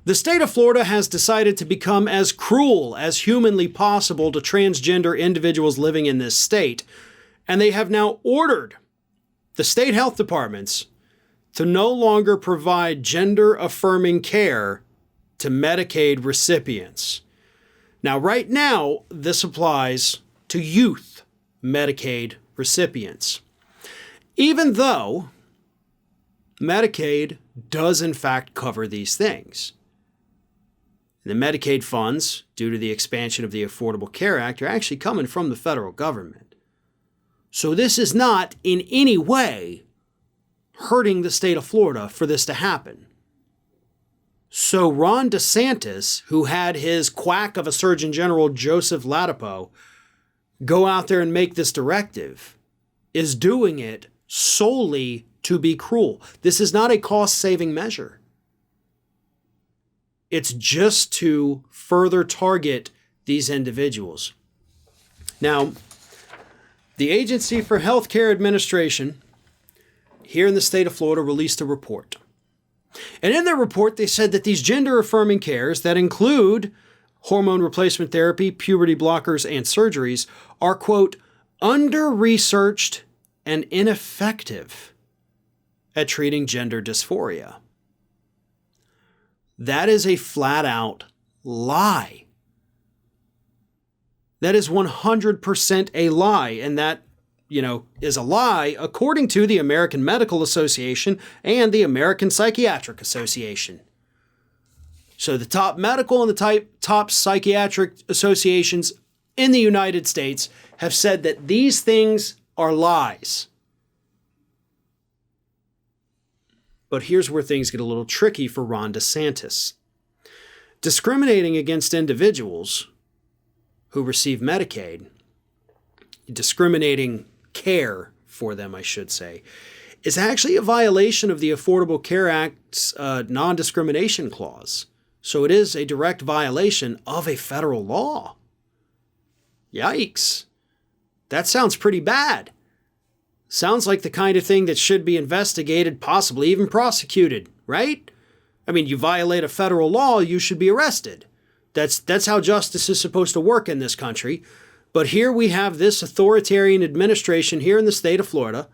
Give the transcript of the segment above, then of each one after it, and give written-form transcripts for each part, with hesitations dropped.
The state of Florida has decided to become as cruel as humanly possible to transgender individuals living in this state, and they have now ordered the state health departments to no longer provide gender-affirming care to Medicaid recipients. Now, right now, this applies to youth Medicaid recipients, even though Medicaid does in fact cover these things. The Medicaid funds, due to the expansion of the Affordable Care Act, are actually coming from the federal government. So this is not in any way hurting the state of Florida for this to happen. So Ron DeSantis, who had his quack of a Surgeon General, Joseph Ladapo, go out there and make this directive, is doing it solely to be cruel. This is not a cost-saving measure. It's just to further target these individuals. Now, the Agency for Healthcare Administration here in the state of Florida released a report. And in their report, they said that these gender-affirming cares that include hormone replacement therapy, puberty blockers, and surgeries are, quote, under-researched and ineffective at treating gender dysphoria. That is a flat-out lie. That is 100% a lie, and that, is a lie according to the American Medical Association and the American Psychiatric Association. So the top medical and the top psychiatric associations in the United States have said that these things are lies. But here's where things get a little tricky for Ron DeSantis. Discriminating against individuals who receive Medicaid, discriminating care for them, I should say, is actually a violation of the Affordable Care Act's non-discrimination clause. So it is a direct violation of a federal law. Yikes. That sounds pretty bad. Sounds like the kind of thing that should be investigated, possibly even prosecuted, right? I mean, you violate a federal law, you should be arrested. That's how justice is supposed to work in this country. But here we have this authoritarian administration here in the state of Florida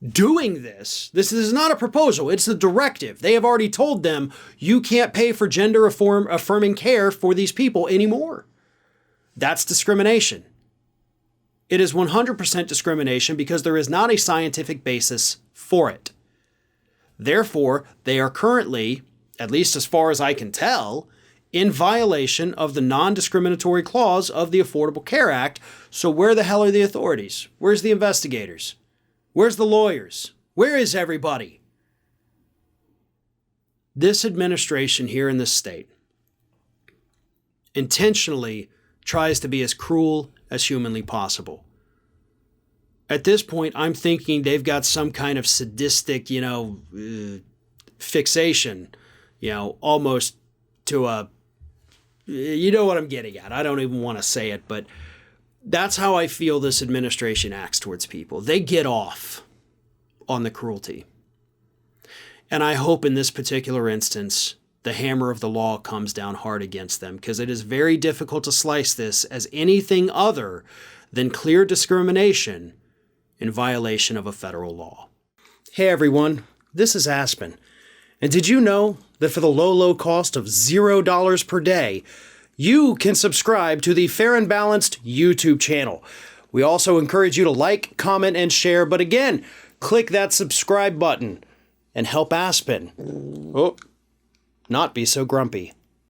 doing this. This is not a proposal, it's a directive. They have already told them you can't pay for gender affirming care for these people anymore. That's discrimination. It is 100% discrimination because there is not a scientific basis for it. Therefore, they are currently, at least as far as I can tell, in violation of the non-discriminatory clause of the Affordable Care Act. So where the hell are the authorities? Where's the investigators? Where's the lawyers? Where is everybody? This administration here in this state intentionally tries to be as cruel as humanly possible. At this point, I'm thinking they've got some kind of sadistic, fixation, almost to a, you know what I'm getting at. I don't even want to say it, but that's how I feel this administration acts towards people. They get off on the cruelty. And I hope in this particular instance, the hammer of the law comes down hard against them, because it is very difficult to slice this as anything other than clear discrimination in violation of a federal law. Hey everyone, this is Aspen. And did you know that for the low cost of $0 per day, you can subscribe to the Fair and Balanced YouTube channel? We also encourage you to like, comment, and share, but again, click that subscribe button and help Aspen not be so grumpy.